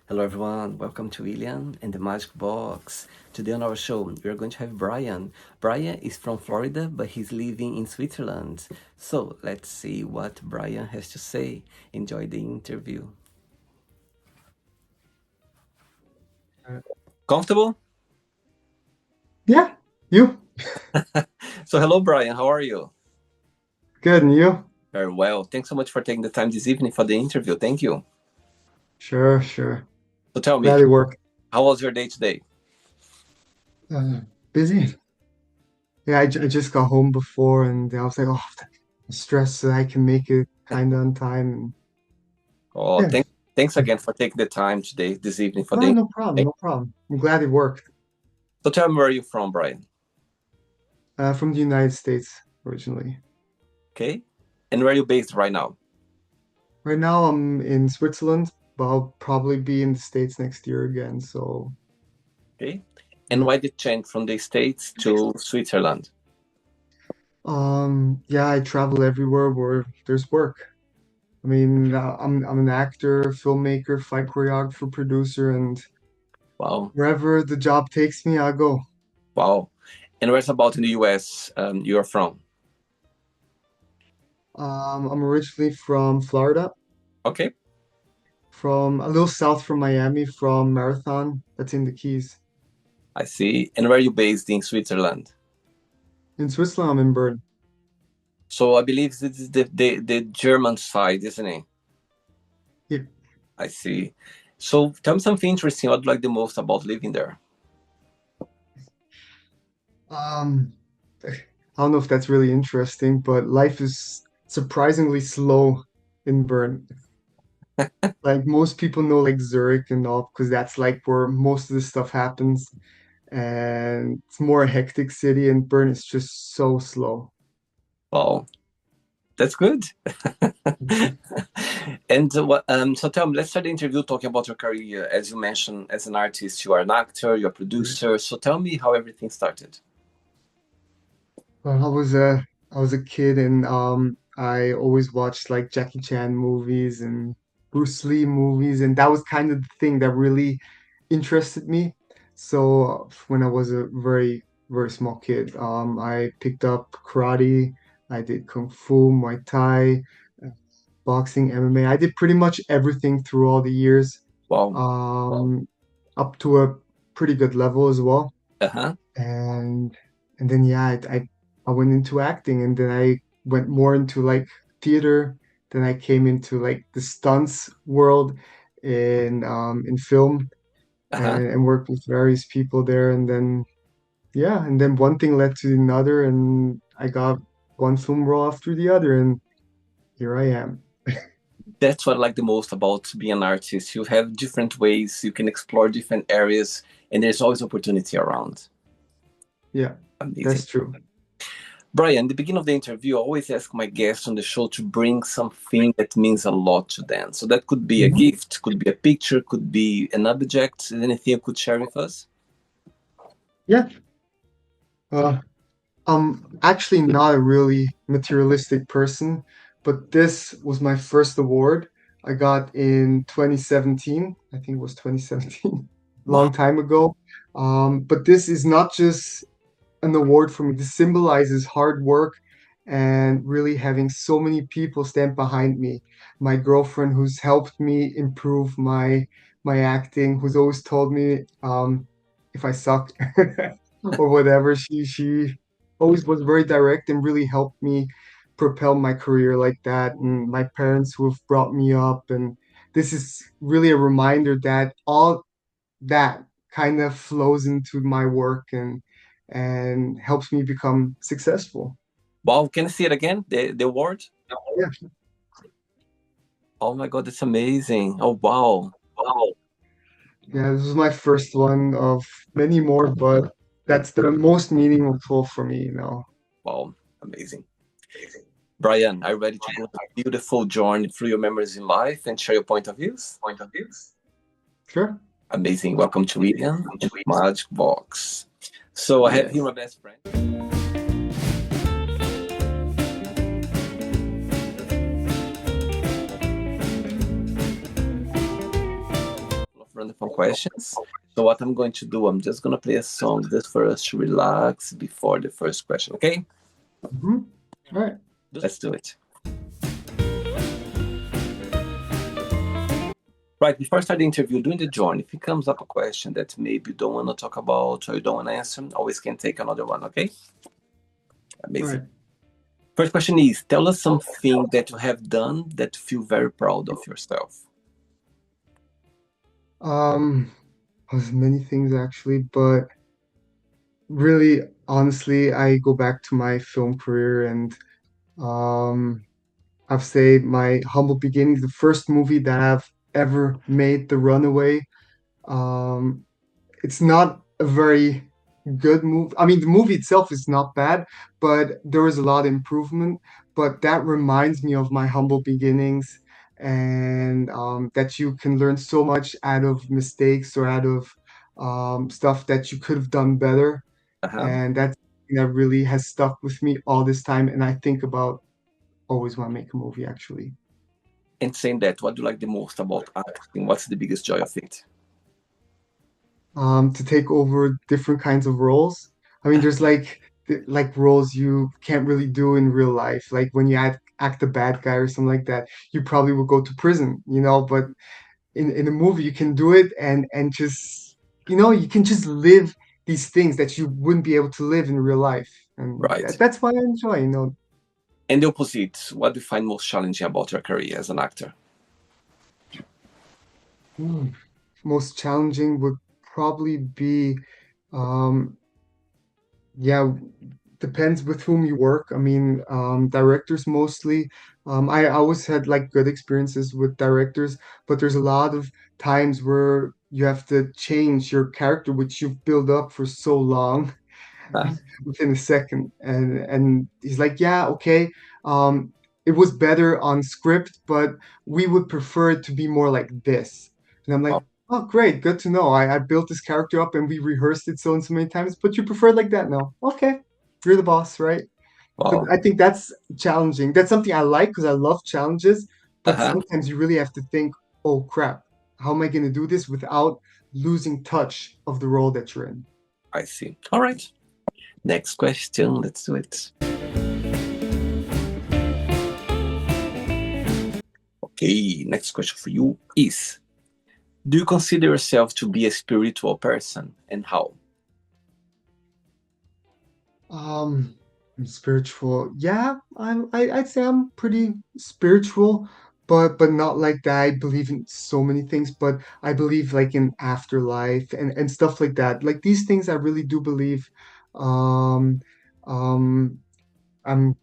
Hello, everyone. Welcome to William and the Magic Box. Today on our show, we are going to have Brian. Brian is from Florida, but he's living in Switzerland. So let's see what Brian has to say. Enjoy the interview. Uh, Comfortable? Yeah, you? So, hello, Brian. How are you? Good, and you? Very well. Thanks so much for taking the time this evening for the interview. Thank you. Sure, sure. So, tell me, Glad it worked. how was your day today? Uh, Busy? Yeah, I just got home before and I was like, oh, I'm stressed that I can make it kind of on time. Oh, And thanks yeah, again for taking the time today, this evening for no, the no problem, interview. no problem. I'm glad it worked. So, tell me where you're from, Brian. From the United States originally. Okay? And where are you based right now? Right now I'm in Switzerland, but I'll probably be in the States next year again. So, Okay. And yeah. why the change from the States to Switzerland? Yeah, I travel everywhere where there's work. I mean, I'm an actor, filmmaker, fight choreographer, producer, and Wow. wherever the job takes me, I go. Wow. And where's about in the US you're from? I'm originally from Florida, Okay. from a little south from Miami, from Marathon. That's in the Keys. I see. And where are you based in Switzerland? In Switzerland, I'm in Bern. So I believe this is the German side, isn't it? Yeah. I see. So tell me something interesting. What do you like the most about living there? Um, I don't know if that's really interesting, but life is surprisingly slow in Bern. Like most people know like Zurich and all, because that's like where most of this stuff happens. And it's more a hectic city, and Bern is just so slow. Wow, that's good. And so tell me, let's start the interview talking about your career. As you mentioned, as an artist, you are an actor, you're a Yeah. producer. So tell me how everything started. Well, I was a kid, and I always watched like Jackie Chan movies and Bruce Lee movies, and that was kind of the thing that really interested me. So when I was a very, very small kid, I picked up karate, I did kung fu, Muay Thai, uh, boxing, MMA. I did pretty much everything through all the years, Wow. um, up to a pretty good level as well. Uh-huh. And then yeah, I went into acting, and then I went more into like theater. Then I came into like the stunts world in film, Uh-huh. and worked with various people there. And then yeah, and then one thing led to another, and I got one film role after the other, and here I am. That's what I like the most about being an artist. You have different ways, you can explore different areas, and there's always opportunity around. Yeah, Amazing. that's true. Brian, the beginning of the interview, I always ask my guests on the show to bring something that means a lot to them. So that could be a Mhm. gift, could be a picture, could be an object, anything you could share with us. Yeah. Uh, I'm actually not a really materialistic person, but this was my first award I got in 2017. I think it was 2017, Wow. long time ago. But this is not just an award for me. This symbolizes hard work and really having so many people stand behind me. My girlfriend, who's helped me improve my acting, who's always told me if I suck or whatever. She always was very direct and really helped me propel my career like that. And my parents who have brought me up, and this is really a reminder that all that kind of flows into my work and helps me become successful. Wow, can I see it again? The award? Yeah. Oh my God, that's amazing. Oh, wow. Wow. Yeah, this was my first one of many more, but that's the most meaningful for me. Wow, amazing. Brian, are you ready to go on a beautiful journey through your memories in life and share your point of views? Sure. Amazing. Welcome to William and Magic Box. So I have here Yes. my best friend. wonderful questions. So what I'm going to do, I'm just gonna play a song just for us to relax before the first question, okay? Hmm. All right. Let's do it. Right, before I start the interview, during the journey, if it comes up a question that maybe you don't want to talk about or you don't want to answer, always can take another one, okay? All Amazing. right. First question is, tell us something that you have done that you feel very proud of yourself. Um, there's many things actually, but really, honestly, I go back to my film career and um, I've say my humble beginnings, the first movie that I've ever made, The Runaway. Um, it's not a very good movie. I mean, the movie itself is not bad, but there is a lot of improvement. But that reminds me of my humble beginnings and that you can learn so much out of mistakes or out of stuff that you could have done better. Uh-huh. And that's something that really has stuck with me all this time. And I think about always when I make a movie, actually. And saying that, what do you like the most about acting? What's the biggest joy of it? To take over different kinds of roles. I mean, there's like roles you can't really do in real life. Like when you act a bad guy or something like that, you probably will go to prison, But in a movie, you can do it and just you can just live these things that you wouldn't be able to live in real life, and Right. that's why I enjoy. And the opposite, what do you find most challenging about your career as an actor? Hmm. Most challenging would probably be um, yeah, depends with whom you work. I mean, directors mostly. I always had like good experiences with directors, but there's a lot of times where you have to change your character, which you've built up for so long, Uh, within a second. And he's like, yeah, okay. It was better on script, but we would prefer it to be more like this. And I'm like, wow. oh, great, good to know. I built this character up and we rehearsed it so and so many times, but you prefer it like that now. Okay, you're the boss, right? So Wow. I think that's challenging. That's something I like because I love challenges, but Uh-huh. sometimes you really have to think, oh crap, how am I going to do this without losing touch of the role that you're in? I see. All right. Next question. Let's do it. Okay. Next question for you is, do you consider yourself to be a spiritual person and how? Um, I'm spiritual. Yeah, I'd say I'm pretty spiritual, but not like that. I believe in so many things, but I believe like in afterlife and stuff like that. Like these things I really do believe. Um, um,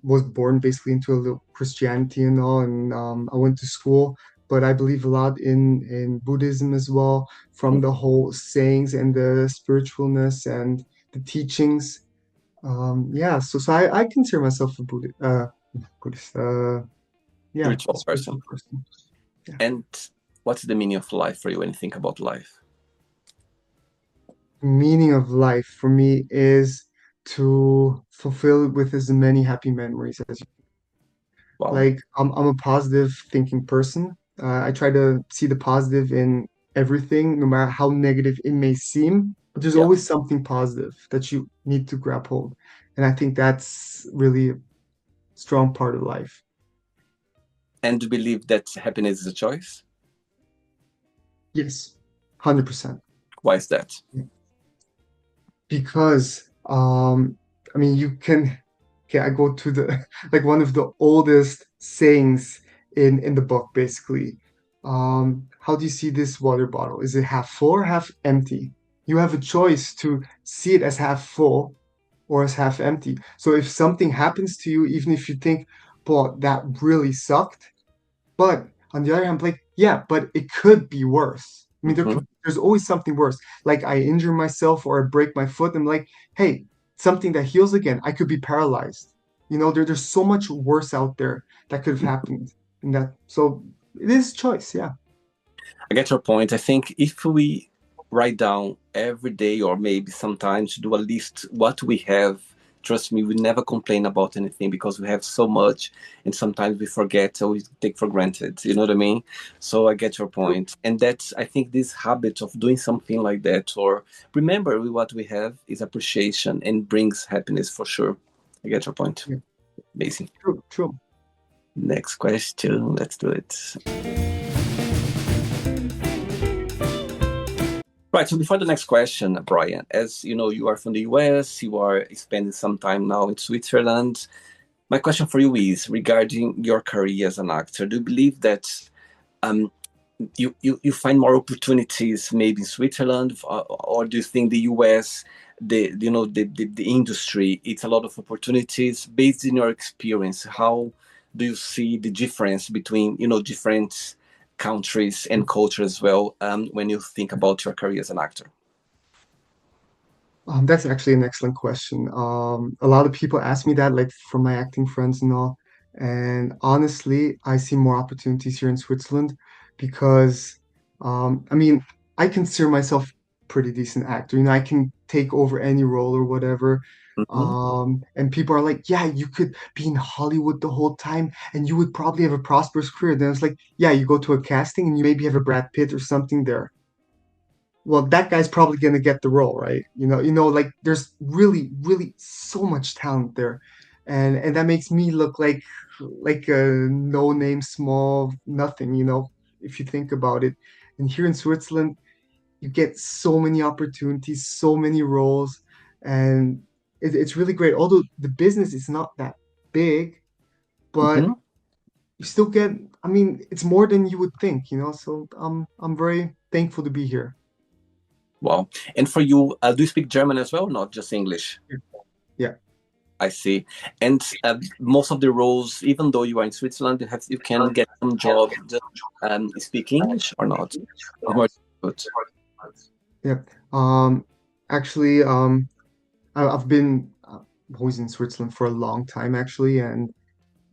was born basically into a little Christianity and all, and I went to school, but I believe a lot in Buddhism as well, from the whole sayings and the spiritualness and the teachings. Yeah, so I consider myself a Buddhist. Yeah, a Spiritual spiritual person. person. Yeah. And what's the meaning of life for you when you think about life? Meaning of life for me is to fulfill it with as many happy memories as you. Wow. Like, I'm a positive thinking person. I try to see the positive in everything, no matter how negative it may seem. But there's Yeah. always something positive that you need to grab hold. And I think that's really a strong part of life. And do you believe that happiness is a choice? Yes, 100%. Why is that? Because I mean you can okay, I go to the like one of the oldest sayings in the book basically. How do you see this water bottle? Is it half full or half empty? You have a choice to see it as half full or as half empty. So if something happens to you, even if you think, boy, that really sucked, but on the other hand, like, yeah, but it could be worse. I mean, Hmm. there's always something worse. Like I injure myself or I break my foot. I'm like, hey, something that heals again. I could be paralyzed. There's so much worse out there that could have happened. And that, so it is choice. Yeah. I get your point. I think if we write down every day or maybe sometimes do a list what we have trust me, we never complain about anything because we have so much, and sometimes we forget or we take for granted. You know what I mean? So I get your point, and that's, I think, this habit of doing something like that, or remember what we have, is appreciation and brings happiness for sure. I get your point. Yeah, Amazing. true, true. Next question. Let's do it. Right. So before the next question, Brian, as you know, you are from the US, you are spending some time now in Switzerland. My question for you is regarding your career as an actor. Do you believe that um, you find more opportunities maybe in Switzerland, or do you think the US, the industry, it's a lot of opportunities based in your experience? How do you see the difference between different countries and culture as well when you think about your career as an actor? That's actually an excellent question. A lot of people ask me that, like from my acting friends and all. And honestly, I see more opportunities here in Switzerland because, I mean, I consider myself pretty decent actor. You know, I can take over any role or whatever. Hmm. And people are like, yeah, you could be in Hollywood the whole time and you would probably have a prosperous career. Then it's like, yeah, you go to a casting and you maybe have a Brad Pitt or something there. Well, that guy's probably gonna get the role, right? Like there's really, really so much talent there, and that makes me look like a no-name, small nothing, if you think about it. And here in Switzerland, you get so many opportunities, so many roles, and it's really great. Although the business is not that big, but Hmm. you still get, I mean, it's more than you would think. So I'm very thankful to be here. Wow. And for you, do you speak German as well, not just English? Yeah. I see. And most of the roles, even though you are in Switzerland, you can get some job just speak English or not. It's more good. Yeah. Um, actually, I've been always in Switzerland for a long time, actually, and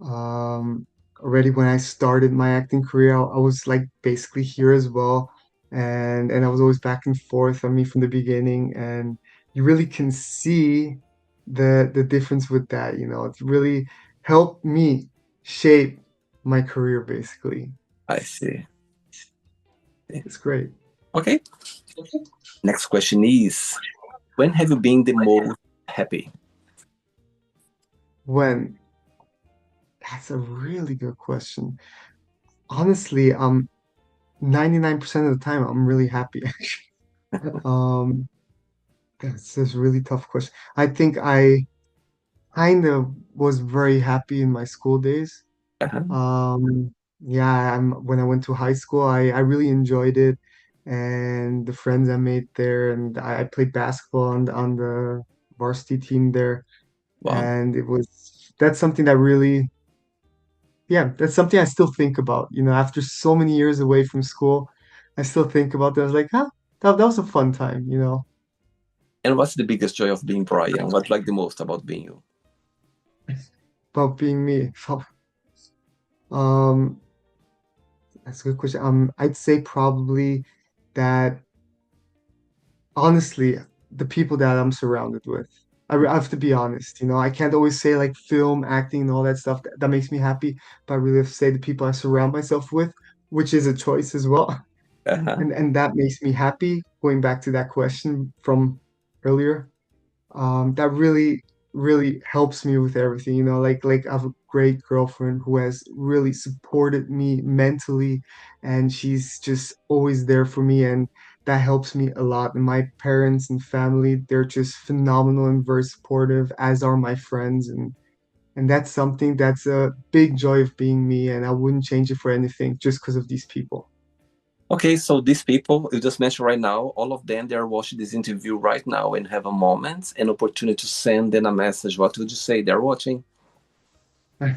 um, already when I started my acting career, I was like basically here as well, and I was always back and forth. I mean, from the beginning, and you really can see the difference with that. It's really helped me shape my career, basically. I see. It's great. Okay. Next question is, when have you been the most happy? When That's a really good question. Honestly, 99% of the time I'm really happy. Um, that's a really tough question. I think I kind of was very happy in my school days. Uh-huh. Yeah, when I went to high school, I really enjoyed it, and the friends I made there, and I played basketball on the varsity team there, Wow. and that's something that really, yeah, that's something I still think about. After so many years away from school, I still think about that. I was like, huh, that was a fun time. And what's the biggest joy of being Brian? What you like the most about being you? About being me. Um, that's a good question. I'd say probably that honestly, the people that I'm surrounded with. I have to be honest. I can't always say like film, acting, and all that stuff that makes me happy, but I really have to say the people I surround myself with, which is a choice as well. Uh-huh. And that makes me happy. Going back to that question from earlier, that really, really helps me with everything. Like I have a great girlfriend who has really supported me mentally, and she's just always there for me, and that helps me a lot. And my parents and family, they're just phenomenal and very supportive, as are my friends, and that's something that's a big joy of being me, and I wouldn't change it for anything just because of these people. Okay, so these people you just mentioned right now, all of them, they are watching this interview right now and have a moment, an opportunity to send them a message. What would you say they're watching? I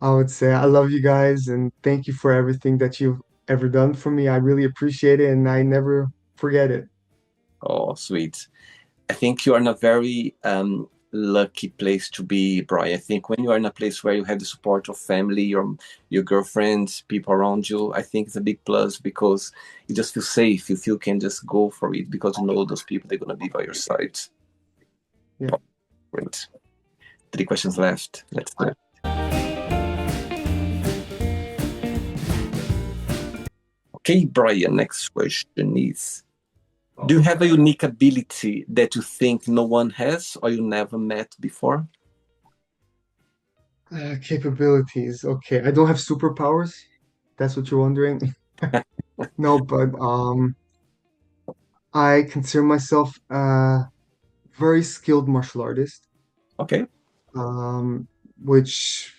would say I love you guys and thank you for everything that you've ever done for me. I really appreciate it and I never forget it. Oh, sweet. I think you are in a very lucky place to be, Brian. I think when you are in a place where you have the support of family, your girlfriends, people around you, I think it's a big plus because you just feel safe. You feel can just go for it because you know those people they're gonna be by your side. Yeah. Great. 3 questions left. Let's do it. Okay, Brian, next question is, do you have a unique ability that you think no one has or you never met before? Capabilities. Okay, I don't have superpowers. That's what you're wondering. No, but I consider myself a very skilled martial artist, Okay, um, which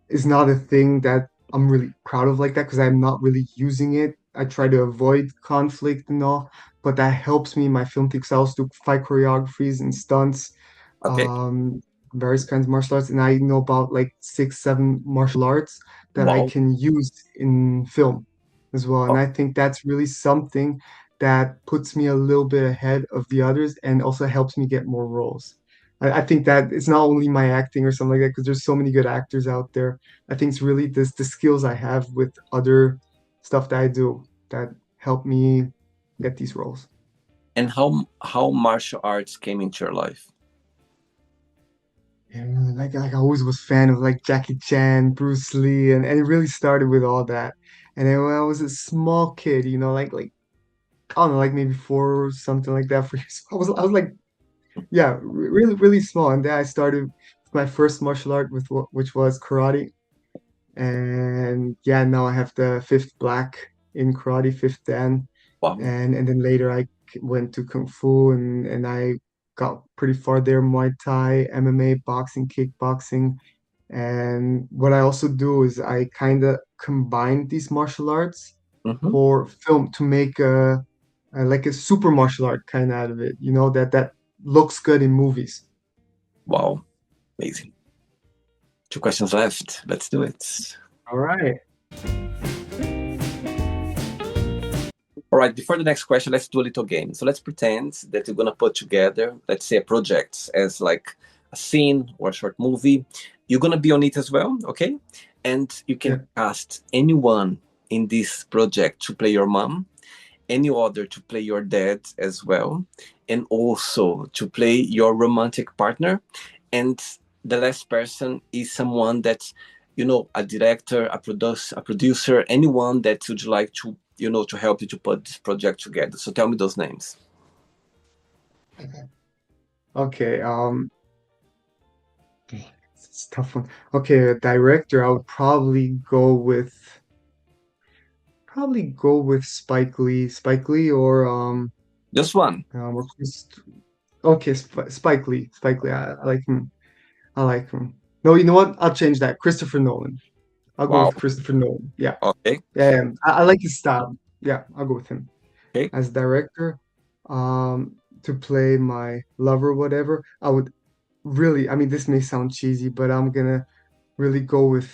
is not a thing that I'm really proud of like that because I'm not really using it. I try to avoid conflict and all, but that helps me in my film techniques. I also do fight choreographies and stunts, okay. um, various kinds of martial arts, and I know about like six, seven martial arts that I Wow. can use in film as well. And Oh, I think that's really something that puts me a little bit ahead of the others and also helps me get more roles. I think that it's not only my acting or something like that, because there's so many good actors out there. I think it's really the skills I have with other stuff that I do that help me get these roles. and how martial arts came into your life? And like I always was fan of like Jackie Chan, Bruce Lee, and it really started with all that. And then when I was a small kid, like I don't know, like maybe four or something like that. For I was like, yeah, really really small. And then I started my first martial art with which was karate. And yeah, now I have the fifth black in karate, fifth dan, Wow. and then later I went to kung fu and I got pretty far there, Muay Thai, MMA, boxing, kickboxing. And what I also do is I kind of combine these martial arts Hmm. for film to make like a super martial art kind of out of it, that looks good in movies. Wow. Amazing. 2 questions left. Let's do it. All right. All right, before the next question, let's do a little game. So let's pretend that we're gonna put together, let's say, a project as like a scene or a short movie. You're gonna be on it as well, okay? And you Yeah. can cast anyone in this project to play your mom, any other to play your dad as well, and also to play your romantic partner. And the last person is someone that, a director, a producer, anyone that would like to, to help you to put this project together. So tell me those names. Okay. It's a tough one. Okay, a director, I would probably go with Spike Lee. Spike Lee or Just one. or okay, Spike Lee. Spike Lee. I like him. I like him. No, you know what? I'll change that. Christopher Nolan. I'll go Wow. with Christopher Nolan. Yeah. Okay. Yeah, yeah. I like his style. Yeah, I'll go with him. Okay. As director, to play my lover, whatever, I would really, I mean, this may sound cheesy, but I'm gonna really go with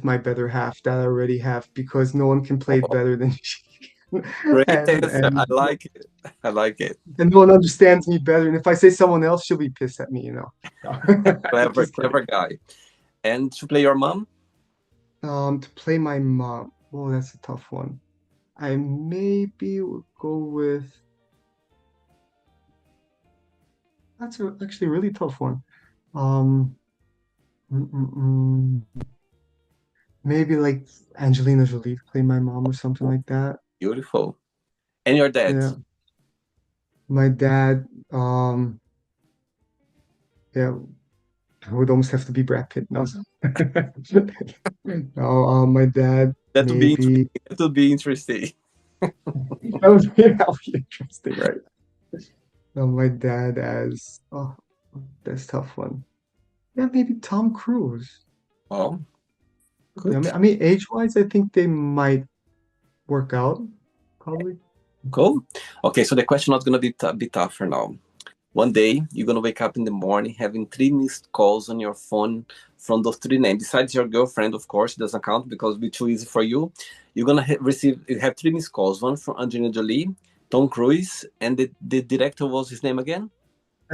my better half that I already have because no one can play it Oh, better than she can. great and answer. I and like it. I like it. and no one understands me better. And if I say someone else, she'll be pissed at me. Clever, Just kidding. clever guy. And to play your mom? To play my mom. Oh, that's a tough one. I maybe would go with actually a really tough one. Um, mm, mm, mm. Maybe like Angelina Jolie to play my mom or something like that. Beautiful. And your dad? Yeah. My dad, yeah, would almost have to be Brad Pitt. No. No, my dad, That would be interesting. maybe. That would be interesting. That would be interesting, right? No, my dad as, oh, that's a tough one. Yeah, maybe Tom Cruise. Well, Yeah, good. I mean, age-wise, I think they might work out, probably. Cool. Okay, so the question is going to be tougher now. One day, you're going to wake up in the morning having 3 missed calls on your phone from those 3 names. Besides your girlfriend, of course, it doesn't count because it'll be too easy for you. You're going to have 3 missed calls, one from Angelina Jolie, Tom Cruise, and the director was his name again?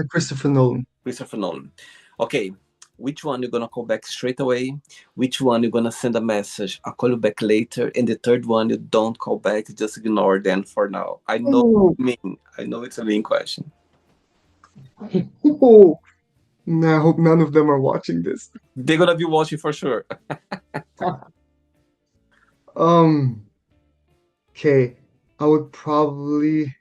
Christopher Nolan. Christopher Nolan. Okay, which one you're gonna call back straight away? Which one you're gonna send a message? I'll call you back later. And the third one you don't call back, just ignore them for now. I know Oh, it's mean. I know it's a mean question. oh. I hope none of them are watching this. They're gonna be watching for sure. Um, okay. I would probably,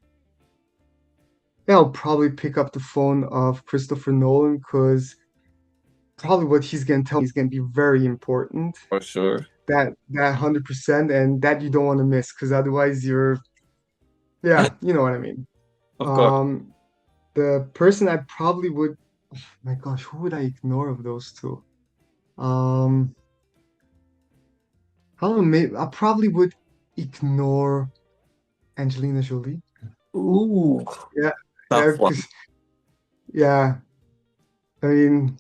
yeah, I'll probably pick up the phone of Christopher Nolan because probably what he's gonna tell me is gonna be very important. For sure. That 100% and that you don't want to miss because otherwise you're, yeah, you know what I mean. Of course. Um, the person I probably would, oh my gosh, who would I ignore of those two? Um, I don't know, maybe I probably would ignore Angelina Jolie. Ooh, Yeah, yeah, tough one. because yeah, I mean,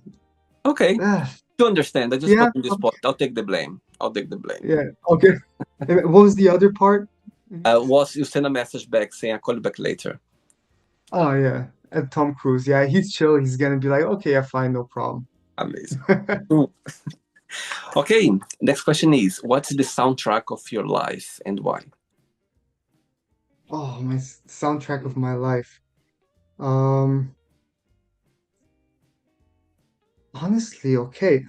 Okay. uh, To understand, I just put yeah, on the spot. I'll take the blame. I'll take the blame. yeah, okay. And what was the other part? Was you send a message back saying I'll call you back later. Oh yeah, Tom Cruise. Yeah, he's chill. He's gonna be like, okay, yeah, fine, no problem. Amazing. Ooh. Okay, next question is what's the soundtrack of your life and why? Oh, my soundtrack of my life. Um, Honestly, okay.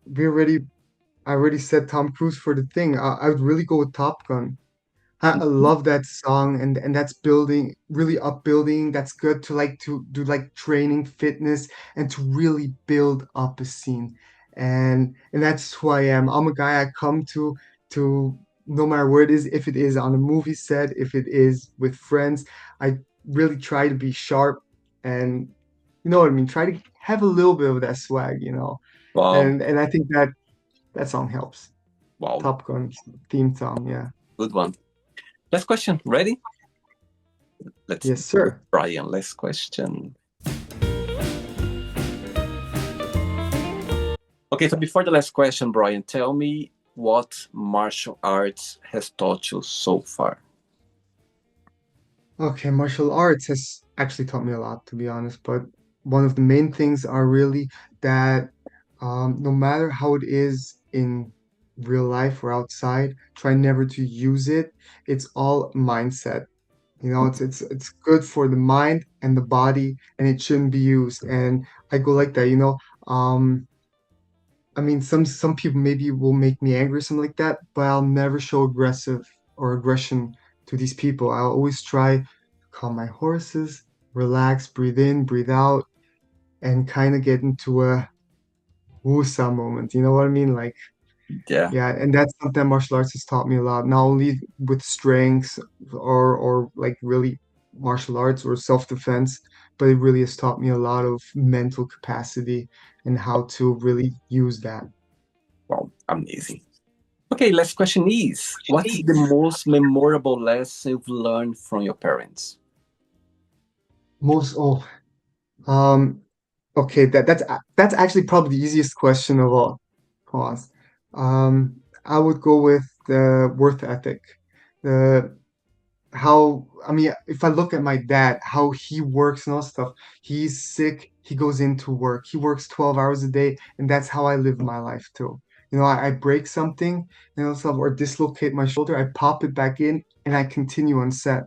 We already, I already said Tom Cruise for the thing. I would really go with Top Gun. I love that song and that's building really upbuilding. That's good to like to do like training, fitness, and to really build up a scene. And that's who I am. I'm a guy I come to no matter where it is, if it is on a movie set, if it is with friends, I really try to be sharp and you know what I mean, try to have a little bit of that swag, you know. Wow, And I think that song helps. wow, Top Gun theme song, yeah. good one. Last question. Ready? Let's Yes, do it, sir. Brian. Last question. Okay, so before the last question, Brian, tell me what martial arts has taught you so far. Okay, martial arts has actually taught me a lot, to be honest. But one of the main things are really that no matter how it is in real life or outside, try never to use it. It's all mindset. You know, it's good for the mind and the body, and it shouldn't be used. And I go like that, you know. Um, I mean, some people maybe will make me angry or something like that, but I'll never show aggressive or aggression to these people. I'll always try to calm my horses, relax, breathe in, breathe out, and kind of get into a wusa moment. You know what I mean? Like, Yeah, yeah, and that's something martial arts has taught me a lot, not only with strengths or like really martial arts or self-defense, but it really has taught me a lot of mental capacity and how to really use that. wow, amazing. Okay, last question is what is the most memorable lesson you've learned from your parents? Most oh um okay that's actually probably the easiest question of all. Pause. I would go with the worth ethic. The how I mean if I look at my dad, how he works and all stuff, he's sick, he goes into work, he works 12 hours a day, and that's how I live my life too. You know, I break something, you know, stuff or dislocate my shoulder, I pop it back in and I continue on set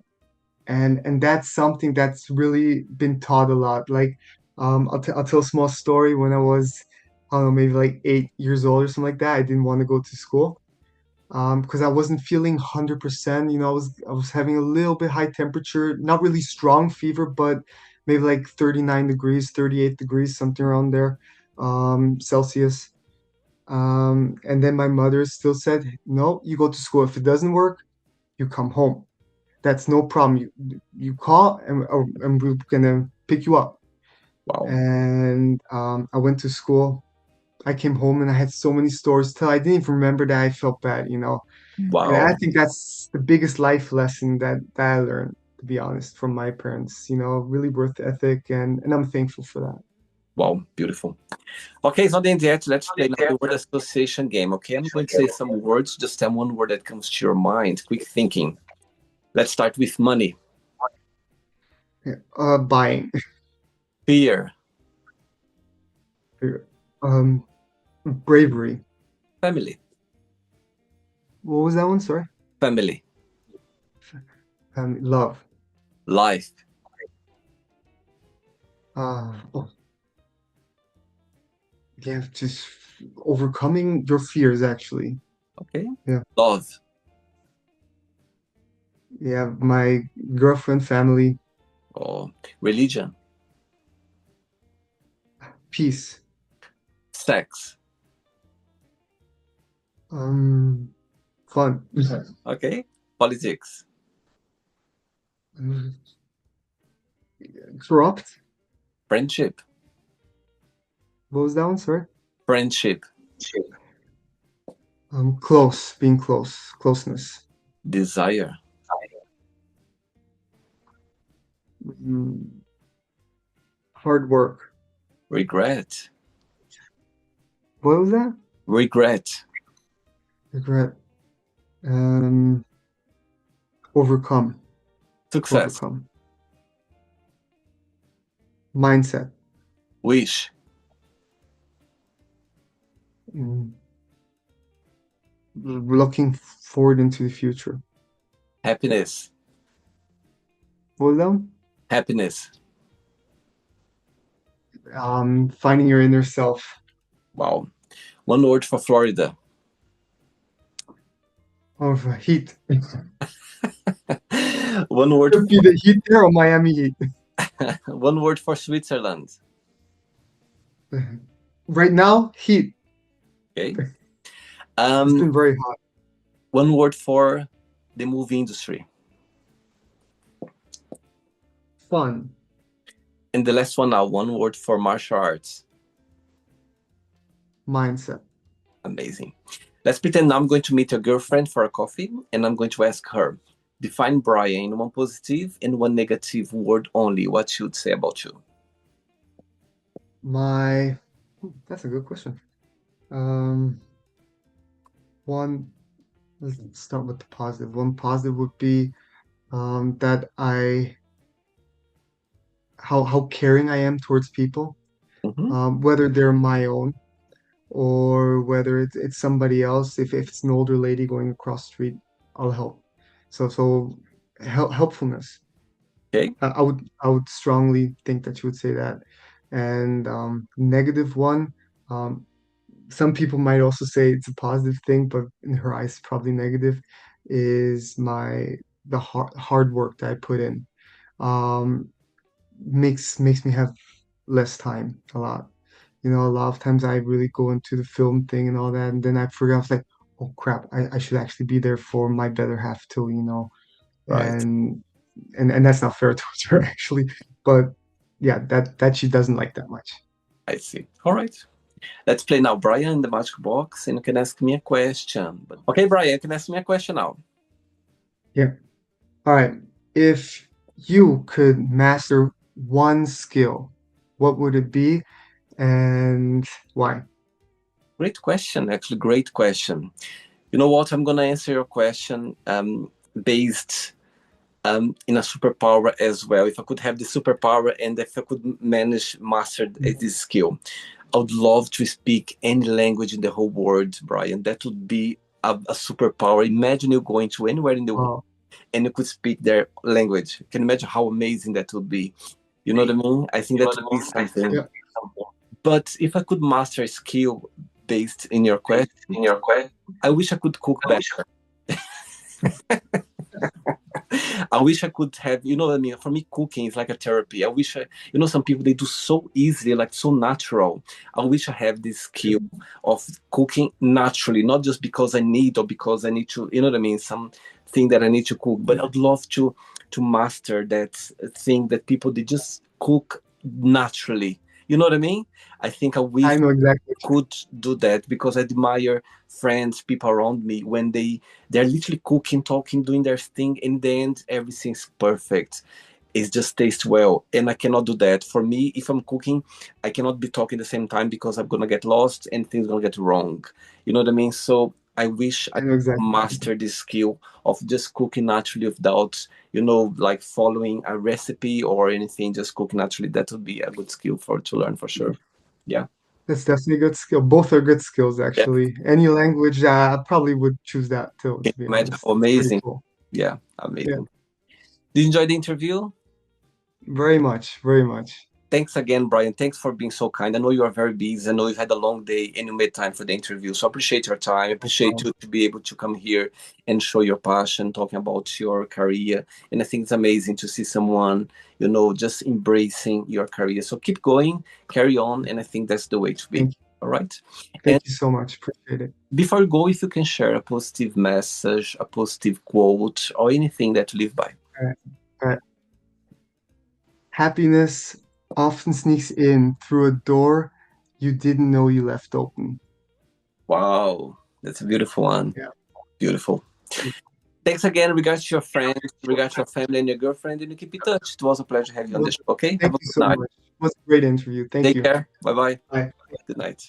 and that's something that's really been taught a lot. Like, I'll tell a small story. When I was, I don't know, maybe like 8 years old or something like that, I didn't want to go to school because I wasn't feeling 100%. You know, I was having a little bit high temperature, not really strong fever, but maybe like 39 degrees, 38 degrees, something around there, Celsius. And then my mother still said, no, you go to school. If it doesn't work, you come home. That's no problem. You call and we're gonna pick you up. Wow, And I went to school. I came home and I had so many stories to tell. I didn't even remember that I felt bad, you know. And I wow, think that's the biggest life lesson that I learned, to be honest, from my parents. You know, really worth ethic, and I'm thankful for that. wow, beautiful. Okay, it's not the end yet. Let's play now the word association game. Okay, I'm going to say some words. Just tell one word that comes to your mind. Quick thinking. Let's start with money, Yeah. Buying, fear, um, bravery. family, What was that one? Sorry. family, Love. life, Oh, yeah, just overcoming your fears actually. Okay. Yeah. Love, Yeah, my girlfriend, family, or religion, peace. sex. Fun. Okay. Politics, Mm, Corrupt. friendship, What was that one? Sorry. friendship, Close, being close, closeness. desire, Mm, Hard work. regret, What was that? regret, Regret. Um, Overcome. success, Overcome. Mindset. wish, Mm, Looking forward into the future. happiness, What was that one? happiness. Finding your inner self. Wow. One word for Florida. Oh, heat. One word Could be the Heat there or Miami Heat. one word for Switzerland. Right now, heat. Okay. It's been Um, very hot. one word for the movie industry. Fun. And the last one now, one word for martial arts. Mindset. Amazing. Let's pretend now I'm going to meet a girlfriend for a coffee and I'm going to ask her, define Brian in one positive and one negative word only. What she would say about you? My, that's a good question. Um, One, let's start with the positive. One positive would be that how caring I am towards people, Hmm. whether they're my own or whether it's somebody else. If it's an older lady going across the street, I'll help. So helpfulness. Okay. I would strongly think that you would say that. And negative one, um, some people might also say it's a positive thing, but in her eyes, probably negative, is the hard work that I put in. Um, makes me have less time a lot. A lot of times I really go into the film thing and all that, and then I forget. I was like, oh crap, I should actually be there for my better half too, Right. and and that's not fair towards her actually. But yeah, that she doesn't like that much. I see. All right. Let's play now, Brian, in the magic box, and you can ask me a question. But okay, Brian, you can ask me a question now. Yeah. All right. If you could master one skill, what would it be and why? Great question, actually, great question. You know what? I'm gonna answer your question based in a superpower as well. If I could have the superpower and if I could manage master this skill, I would love to speak any language in the whole world, Brian. That would be a superpower. Imagine you going to anywhere in the world Oh, and you could speak their language. Can you imagine how amazing that would be? You know what I mean? I think that would be something. yeah, But if I could master a skill based in your question, I wish I could cook better. I wish I could have, you know what I mean? For me, cooking is like a therapy. I wish some people they do so easily, like so natural. I wish I have this skill of cooking naturally, not just because I need or because I need to, you know what I mean? Something that I need to cook, but I'd love to master that thing that people they just cook naturally. You know what I mean? I think I wish I know exactly. could do that because I admire friends, people around me when they're literally cooking, talking, doing their thing. In the end, everything's perfect. It just tastes well, and I cannot do that. For me, if I'm cooking, I cannot be talking at the same time because I'm gonna get lost and things gonna get wrong. You know what I mean? So I wish I I know could exactly. master this skill of just cooking naturally without, like following a recipe or anything. Just cooking naturally. That would be a good skill for to learn for sure. Yeah. That's definitely a good skill. Both are good skills, Yeah. actually. Any language, I probably would choose that too, Can to be you imagine honest. how It's pretty amazing? cool. Yeah, Yeah, amazing. Did you enjoy the interview? very much, very much. Thanks again, Brian. Thanks for being so kind. I know you are very busy. I know you've had a long day and you made time for the interview. So I appreciate your time. I appreciate you to be able to come here and show your passion, talking about your career. And I think it's amazing to see someone, just embracing your career. So keep going, carry on. And I think that's the way to be. Thank you. All right. Thank you so much. Appreciate it. Before you go, if you can share a positive message, a positive quote, or anything that you live by. All right. All right. Happiness often sneaks in through a door you didn't know you left open. Wow, that's a beautiful one. Yeah. Beautiful. Thanks again. Regards to your friends, regards to your family and your girlfriend, and you keep in touch. It was a pleasure having you on the show. Okay. Thank you so much. It was a great interview. Thank you. Take care. Bye-bye. Bye. Good night.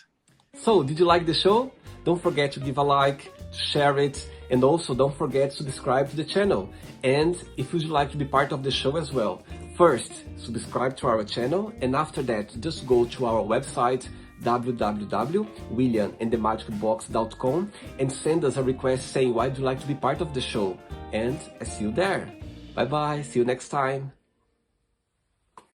So, did you like the show? Don't forget to give a like, to share it, and also don't forget to subscribe to the channel. And if you'd like to be part of the show as well, first, subscribe to our channel, and after that, just go to our website, www.williamandthemagicbox.com, and send us a request saying why you'd like to be part of the show. And I see you there. Bye-bye. See you next time.